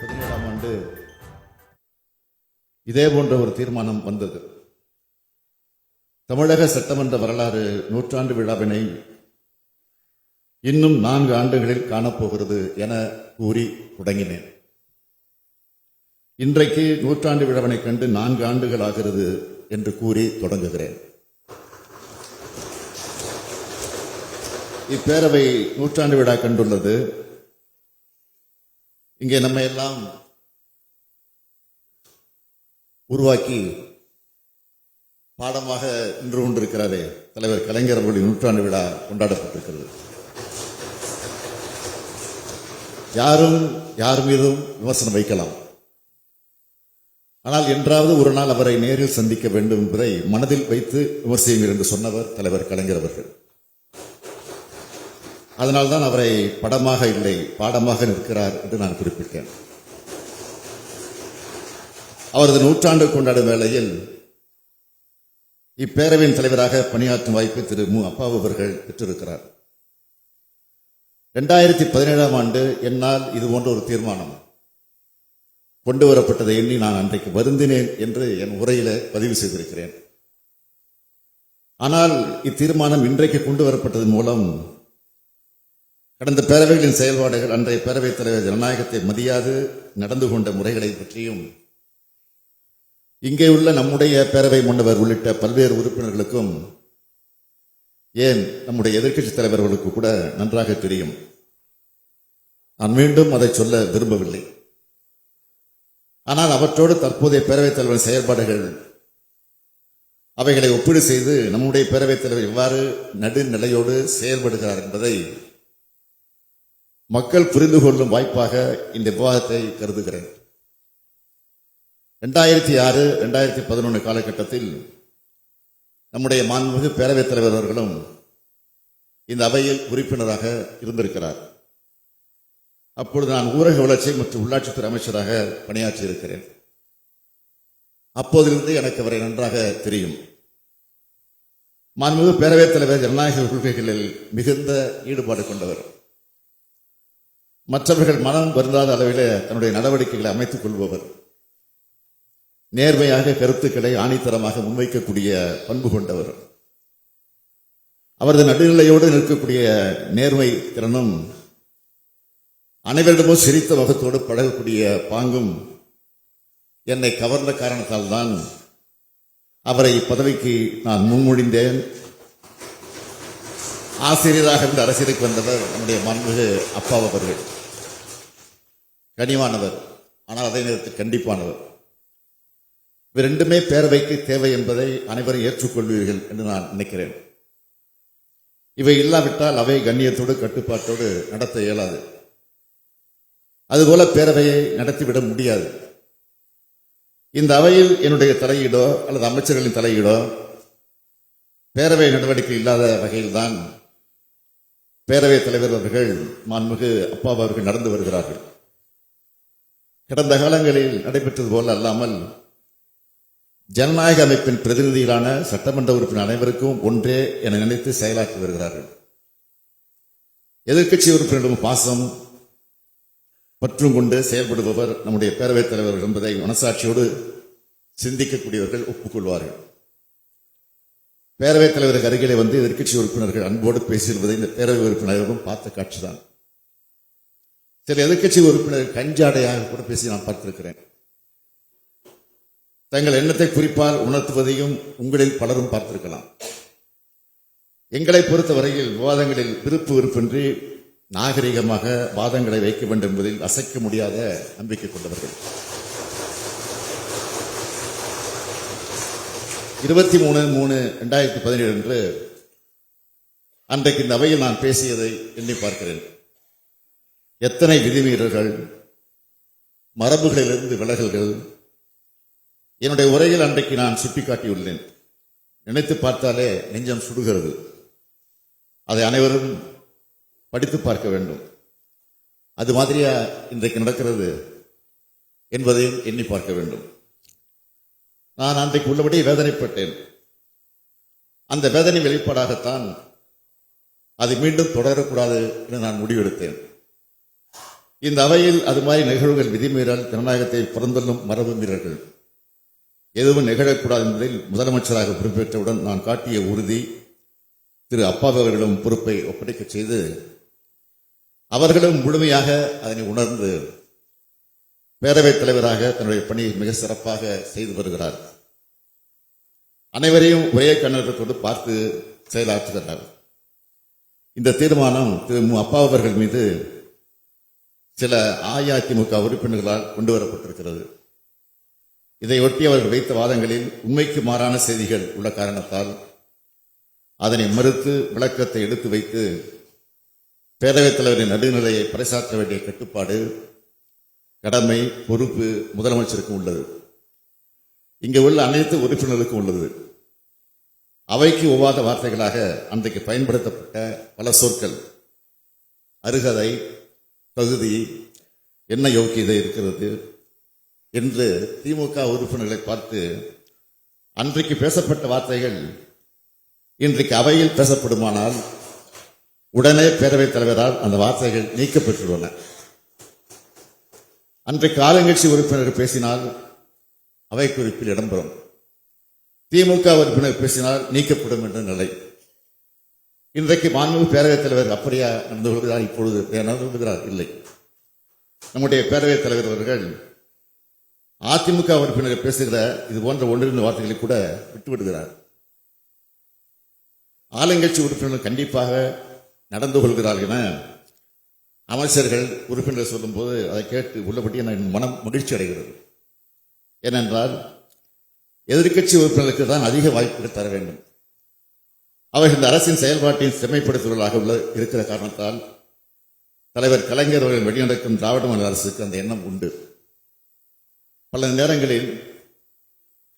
2017ஆம் ஆண்டு இதே போன்ற ஒரு தீர்மானம் வந்தது. தமிழக சட்டமன்ற வரலாறு நூற்றாண்டு விழாவினை இன்னும் 4 ஆண்டுகளில் காணப்போகிறது என கூறி தொடங்கினேன். இன்றைக்கு நூற்றாண்டு விழாவினை கண்டு 4 ஆண்டுகள் ஆகிறது என்று கூறி தொடங்குகிறேன். இப்பேரவை நூற்றாண்டு விழா கண்டுள்ளது. இங்கே நம்ம எல்லாம் உருவாக்கி பாடமாக நின்று கொண்டிருக்கிறாரே தலைவர் கலைஞர் அவர்களுடைய நூற்றாண்டு விழா கொண்டாடப்பட்டிருக்கிறது. யார் மீதும் விமர்சனம் வைக்கலாம். ஆனால் என்றாவது ஒரு நாள் அவரை நேரில் சந்திக்க வேண்டும் என்பதை மனதில் வைத்து விமர்சியுங்கள் என்று சொன்னவர் தலைவர் கலைஞர் அவர்கள். அதனால்தான் அவரை படமாக இல்லை பாடமாக நிற்கிறார் என்று நான் குறிப்பிட்டேன். அவரது நூற்றாண்டு கொண்டாடும் வேளையில் இப்பேரவையின் தலைவராக பணியாற்றும் வாய்ப்பை திரு மு அப்பாவு அவர்கள் பெற்றிருக்கிறார். 2017ஆம் ஆண்டு என்னால் இது போன்ற ஒரு தீர்மானம் கொண்டு வரப்பட்டதை எண்ணி நான் அன்றைக்கு வருந்தினேன் என்று என் உரையில பதிவு செய்திருக்கிறேன். ஆனால் இத்தீர்மானம் இன்றைக்கு கொண்டு வரப்பட்டதன் மூலம் கடந்த பேரவைகளின் செயல்பாடுகள், அன்றைய பேரவைத் தலைவர் ஜனநாயகத்தை மதியாது நடந்து கொண்ட முறைகளை பற்றியும் இங்கே உள்ள நம்முடைய பேரவை முன்னவர் உள்ளிட்ட பல்வேறு உறுப்பினர்களுக்கும், ஏன் நம்முடைய எதிர்க்கட்சித் தலைவர்களுக்கு கூட நன்றாக தெரியும். நான் மீண்டும் அதை சொல்ல விரும்பவில்லை. ஆனால் அவற்றோடு தற்போதைய பேரவைத் தலைவரின் செயல்பாடுகள் அவைகளை ஒப்பீடு செய்து நம்முடைய பேரவைத் தலைவர் எவ்வாறு நடுநிலையோடு செயல்படுகிறார் என்பதை மக்கள் புரிந்து கொள்ளும் வாய்ப்பாக இந்த விவாதத்தை கருதுகிறேன். 2006, 2011 காலகட்டத்தில் நம்முடைய மாண்புமிகு பேரவைத் தலைவர் அவர்களும் இந்த அவையில் உறுப்பினராக இருந்திருக்கிறார். அப்பொழுது நான் ஊரக வளர்ச்சி மற்றும் உள்ளாட்சித்துறை அமைச்சராக பணியாற்றியிருக்கிறேன். அப்போதிலிருந்து எனக்கு அவரை நன்றாக தெரியும். மாண்புமிகு பேரவைத் தலைவர் ஜனநாயக கொள்கைகளில் மிகுந்த ஈடுபாடு கொண்டவர். மற்றவர்கள் மனம் வருந்தாத அளவில் தன்னுடைய நடவடிக்கைகளை அமைத்துக் கொள்பவர். நேர்மையாக கருத்துக்களை ஆணித்தரமாக முன்வைக்கக்கூடிய பண்பு கொண்டவர். அவரது நடுநிலையோடு நிற்கக்கூடிய நேர்மை திறனும், அனைவரிடமும் சிரித்த முகத்தோடு பழகக்கூடிய பாங்கும் என்னை கவர்ந்த காரணத்தால் தான் அவரை இப்பதவிக்கு நான் முன்மொழிந்தேன். ஆசிரியராக இருந்து அரசியலுக்கு வந்தவர் நம்முடைய மாண்புமிகு அப்பாவு அவர்கள். கனிவானவர், ஆனால் அதே நேரத்தில் கண்டிப்பானவர். இவை ரெண்டுமே பேரவைக்கு தேவை என்பதை அனைவரும் ஏற்றுக்கொள்வீர்கள் என்று நான் நினைக்கிறேன். இவை இல்லாவிட்டால் அவை கண்ணியத்தோடு கட்டுப்பாட்டோடு நடத்த இயலாது. அதுபோல பேரவையை நடத்திவிட முடியாது. இந்த அவையில் என்னுடைய தலையீடோ அல்லது அமைச்சர்களின் தலையீடோ பேரவை நடவடிக்கை இல்லாத வகையில்தான் பேரவைத் தலைவர் அவர்கள் மாண்புமிகு அப்பா அவர்கள் நடந்து வருகிறார்கள். கடந்த காலங்களில் நடைபெற்றது போல அல்லாமல் ஜனநாயக அமைப்பின் பிரதிநிதிகளான சட்டமன்ற உறுப்பினர் அனைவருக்கும் ஒன்றே என நினைத்து செயலாற்றி வருகிறார்கள். எதிர்க்கட்சி உறுப்பினரிடம் பாசம் பற்றும் கொண்டு செயல்படுபவர் நம்முடைய பேரவைத் தலைவர் என்பதை மனசாட்சியோடு சிந்திக்கக்கூடியவர்கள் ஒப்புக்கொள்வார்கள். பேரவைத் தலைவருக்கு அருகிலே வந்து எதிர்க்கட்சி உறுப்பினர்கள் அன்போடு பேசியிருப்பதை இந்த பேரவை உறுப்பினர்களும் பார்த்த காட்சிதான். சில எதிர்க்கட்சி உறுப்பினர்கள் கஞ்சாடையாக கூட பேசி நான் பார்த்திருக்கிறேன். தங்கள் எண்ணத்தை குறிப்பால் உணர்த்துவதையும் உங்களில் பலரும் பார்த்திருக்கலாம். எங்களை பொறுத்தவரையில் விவாதங்களில் விருப்பு விருப்பின்றி நாகரிகமாக வாதங்களை வைக்க வேண்டும் என்பதில் அசைக்க முடியாத நம்பிக்கை கொண்டவர்கள். 23/3/2017 அன்று அன்றைக்கு இந்த அவையில் நான் பேசியதை எண்ணி பார்க்கிறேன். எத்தனை விதிமீறல்கள், மரபுகளிலிருந்து விலகல்கள் என்னுடைய உரையில் அன்றைக்கு நான் சுட்டிக்காட்டியுள்ளேன். நினைத்து பார்த்தாலே நெஞ்சம் சுடுகிறது. அதை அனைவரும் படித்து பார்க்க வேண்டும். அது மாதிரியா இன்றைக்கு நடக்கிறது என்பதையும் எண்ணி பார்க்க வேண்டும். நான் அன்றைக்கு உள்ளபடி வேதனைப்பட்டேன். அந்த வேதனை வெளிப்பாடாகத்தான் அதை மீண்டும் தொடரக்கூடாது என்று நான் முடிவெடுத்தேன். இந்த அவையில் அது மாதிரி நிகழ்வுகள் விதிமீறல் ஜனநாயகத்தை புறந்தள்ளும் மரபு மீறல்கள் எதுவும் நிகழக்கூடாது என்பதில் முதலமைச்சராக பொறுப்பேற்றவுடன் நான் காட்டிய உறுதி திரு அப்பாவு அவர்களிடம் பொறுப்பை ஒப்படைக்க செய்து அவர்களும் முழுமையாக அதனை உணர்ந்து பேரவைத் தலைவராக தன்னுடைய பணியை மிக சிறப்பாக செய்து வருகிறார். அனைவரையும் ஒரே கண்ணோட்டத்தோடு பார்த்து செயலாற்றுகிறார். இந்த தீர்மானம் திரு மு அப்பா அவர்கள் மீது சில அஇஅதிமுக உறுப்பினர்களால் கொண்டு வரப்பட்டிருக்கிறது. இதையொட்டி அவர்கள் வைத்த வாதங்களில் உண்மைக்கு மாறான செய்திகள் உள்ள காரணத்தால் அதனை மறுத்து விளக்கத்தை எடுத்து வைத்து பேரவைத் தலைவரின் நடுநிலையை பறைசாற்ற வேண்டிய கட்டுப்பாடு, கடமை, பொறுப்பு முதலமைச்சருக்கும் உள்ளது. இங்கே உள்ள அனைத்து உறுப்பினருக்கும் உள்ளது. அவைக்கு ஒவ்வாத வார்த்தைகளாக அன்றைக்கு பயன்படுத்தப்பட்ட பல சொற்கள், அருகதை, தகுதி, என்ன யோக்கியதை இருக்கிறது என்று திமுக உறுப்பினர்களை பார்த்து அன்றைக்கு பேசப்பட்ட வார்த்தைகள் இன்றைக்கு அவையில் பேசப்படுமானால் உடனே பேரவைத் தலைவரால் அந்த வார்த்தைகள் நீக்கப்பட்டுள்ளன. அன்றைக்கு ஆளுங்கட்சி உறுப்பினர் பேசினால் அவை குறிப்பில் இடம்பெறும், திமுக உறுப்பினர் பேசினால் நீக்கப்படும் என்ற நிலை. இன்றைக்கு மாண்புமிகு பேரவைத் தலைவர் அப்படியா நடந்து கொள்கிறார்? இப்பொழுது நடந்து கொள்கிறார்? இல்லை. நம்முடைய பேரவைத் தலைவர் அவர்கள் அதிமுக உறுப்பினர் பேசுகிற இது போன்ற ஒன்றிரண்டு வார்த்தைகளை கூட விட்டுவிடுகிறார். ஆளுங்கட்சி உறுப்பினர்கள் கண்டிப்பாக நடந்து கொள்கிறார்கள் என அமைச்சர்கள் உறுப்பினர்கள் சொல்லும் போது அதை கேட்டு உள்ளபடி என் மனம் மகிழ்ச்சி அடைகிறது. ஏனென்றால் எதிர்க்கட்சி உறுப்பினர்களுக்கு தான் அதிக வாய்ப்புகள் தர வேண்டும். அவர்கள் இந்த அரசின் செயல்பாட்டின் செம்மைப்படுத்துவதாக இருக்கிற காரணத்தால் தலைவர் கலைஞர் அவர்கள் வெளிநடக்கும் திராவிட மாடல் அரசுக்கு அந்த எண்ணம் உண்டு. பல நேரங்களில்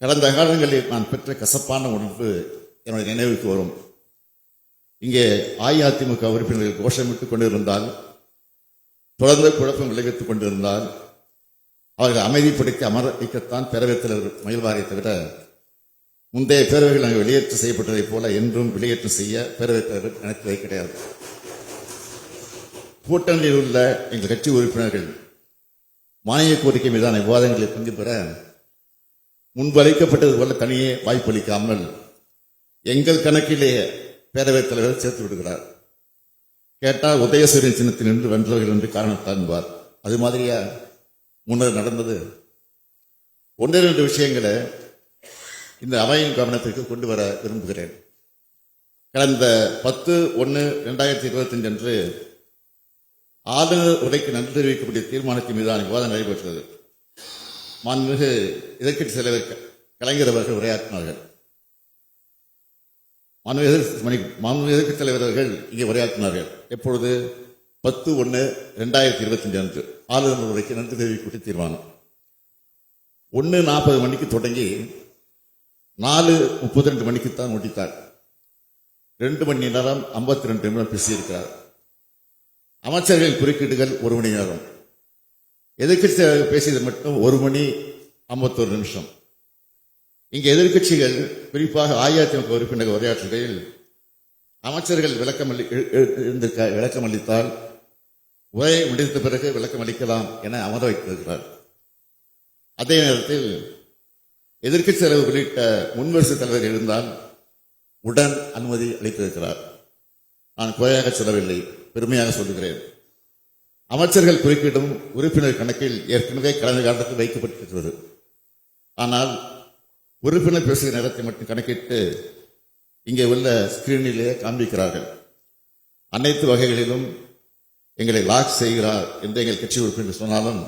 கடந்த காலங்களில் நான் பெற்ற கசப்பான உணர்வு என்னுடைய நினைவுக்கு வரும். இங்கே அஇஅதிமுக உறுப்பினர்கள் கோஷமிட்டுக் கொண்டிருந்தால், தொடர்ந்து குழப்பம் விளைவித்துக் கொண்டிருந்தால் அவர்கள் அமைதிப்படுத்தி அமர வைக்கத்தான் பேரவைத் தலைவர் முயல்வாரை தவிர முந்தைய பேரவைகள் அங்கு வெளியேற்றம் செய்யப்பட்டதைப் போல என்றும் வெளியேற்றம் செய்ய பேரவைத் தலைவர் நினைத்ததே கிடையாது. கூட்டணியில் உள்ள எங்கள் கட்சி உறுப்பினர்கள் மானிய கோரிக்கை மீதான விவாதங்களை பங்கு பெற முன்பு அளிக்கப்பட்டது போல தனியே வாய்ப்பளிக்காமல் எங்கள் கணக்கிலேயே பேரவைத் தலைவர் சேர்த்து விடுகிறார். கேட்டால் உதயசூரியன் சின்னத்தில் நின்று வென்றவர்கள் என்று காரணத்தான் என்பார். அது மாதிரியா முன்னர் நடந்தது? ஒன்றிரண்டு விஷயங்களை இந்த அவையின் கவனத்திற்கு கொண்டு வர விரும்புகிறேன். கடந்த 10/1/2025 அன்று ஆளுநர் உரைக்கு நன்றி தெரிவிக்கக்கூடிய தீர்மானத்தின் மீதான விவாதம் நடைபெற்றது. மாண்புமிகு எதிர்க்கட்சி தலைவர் கலைஞர் அவர்கள் உரையாற்றினார்கள். மாண்புமிகு எதிர்க்கட்சி தலைவர் அவர்கள் இங்கே உரையாற்றினார்கள். எப்பொழுது? 10/1/2025 அன்று ஆளுநர் உரைக்கு நன்றி தெரிவிக்கக்கூடிய தீர்மானம் 1:40 மணிக்கு தொடங்கி 4:32 மணிக்குத்தான் முடித்தார். 2 மணி நேரம் 52 நிமிடம் பேசியிருக்கிறார். அமைச்சர்களின் குறுக்கீடுகள் 1 மணி நேரம். எதிர்க்கட்சி பேசியது மட்டும் 1 மணி 51 நிமிஷம். இங்கே எதிர்க்கட்சிகள் குறிப்பாக அஇஅதிமுக உறுப்பினர் உரையாற்றுகையில் அமைச்சர்கள் விளக்கம் அளித்தால் உரை முடிந்த பிறகு விளக்கம் அளிக்கலாம் என அமர வைத்திருக்கிறார். அதே நேரத்தில் எதிர்க்கட்சி தலைவர் உள்ளிட்ட முன்வரிசை தலைவர் இருந்தால் உடன் அனுமதி அளித்திருக்கிறார். நான் குறையாக சொல்லவில்லை, பெருமையாக சொல்லுகிறேன். அமைச்சர்கள் குறுக்கிடும் உறுப்பினர் கணக்கில் ஏற்கனவே கடந்த காலத்தில் வைக்கப்பட்டிருக்கிறது. ஆனால் உறுப்பினர் பேசுகிற நேரத்தை மட்டும் கணக்கிட்டு இங்கே உள்ள ஸ்கிரீனிலே காண்பிக்கிறார்கள். அனைத்து வகைகளிலும் எங்களை லாக் செய்கிறார் என்று எங்கள் கட்சி உறுப்பினர் சொன்னாலும்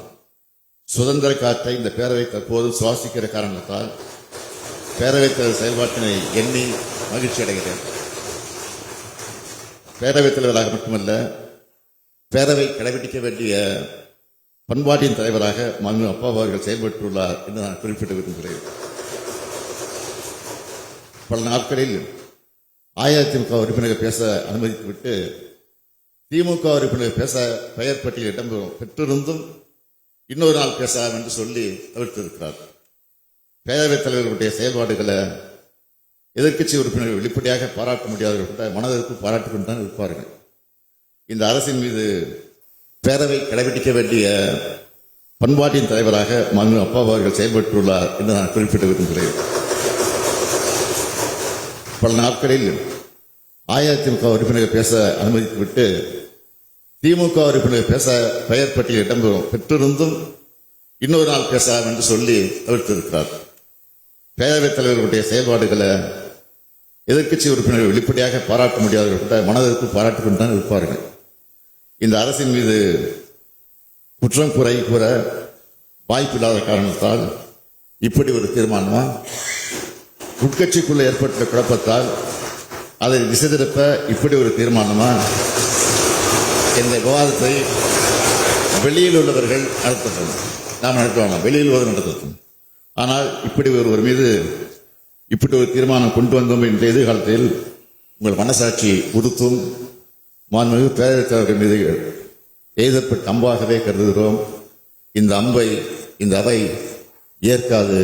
சுதந்திர காற்றை இந்த பேரவை தற்போது சுவாசிக்கிற காரணத்தால் பேரவைத் தலைவர் செயல்பாட்டினை எண்ணி மகிழ்ச்சி அடைகிறேன். பேரவைத் தலைவராக மட்டுமல்ல, பேரவை கடைபிடிக்க வேண்டிய பண்பாட்டின் தலைவராக மாண்புமிகு அப்பா அவர்கள் செயல்பட்டுள்ளார் என்று நான் குறிப்பிட விரும்புகிறேன். பல நாட்களில் அஇஅதிமுக உறுப்பினர்கள் பேச அனுமதித்துவிட்டு திமுக உறுப்பினர்கள் பேச பெயர் பட்டியல் இடம்பெறும் பெற்றிருந்தும் இன்னொரு நாள் பேசலாம் என்று சொல்லி தவிர்த்திருக்கிறார். பேரவைத் தலைவர்களுடைய செயல்பாடுகளை எதிர்க்கட்சி உறுப்பினர்கள் வெளிப்படையாக பாராட்ட முடியாதவர்கள் கூட மனதிற்கு பாராட்டிக் கொண்டுதான் இருப்பார்கள். இந்த அரசின் மீது பேரவை கடைபிடிக்க வேண்டிய பண்பாட்டின் தலைவராக மனு அப்பா அவர்கள் செயல்பட்டுள்ளார் என்று நான் குறிப்பிட விரும்புகிறேன். பல நாட்களில் அஇஅதிமுக உறுப்பினர்கள் பேச அனுமதித்துவிட்டு திமுக உறுப்பினர்கள் பேச பெயர் பட்டியல் இடம் பெற்றிருந்தும் இன்னொரு நாள் பேசலாம் என்று சொல்லி தவிர்த்திருக்கிறார். பேரவைத் தலைவர்களுடைய செயல்பாடுகளை எதிர்க்கட்சி உறுப்பினர்கள் வெளிப்படையாக பாராட்ட முடியாதவர்கள் கூட மனதிற்கு பாராட்டிக் கொண்டுதான் இருப்பார்கள். இந்த அரசின் மீது குற்றம் கூற வாய்ப்பில்லாத காரணத்தால் இப்படி ஒரு தீர்மானமா, உட்கட்சிக்குள்ள ஏற்பட்ட குழப்பத்தால் அதை திசை திருப்ப இப்படி ஒரு தீர்மானமா, இந்த விவாதத்தை வெளியில் உள்ளவர்கள் நடத்தட்டும், நாம் நடத்துவாங்க, வெளியில் உள்ளவர் நடத்தட்டும். ஆனால் இப்படி ஒருவர் மீது இப்படி ஒரு தீர்மானம் கொண்டு வந்தோம் என்ற எதிர்காலத்தில் உங்கள் மனசாட்சி உறுத்தும். மாண்புமிகு பேரவைத் தலைவர்கள் மீது எய்தப்பட்ட அம்பாகவே கருதுகிறோம். இந்த அம்பை இந்த அவை ஏற்காது,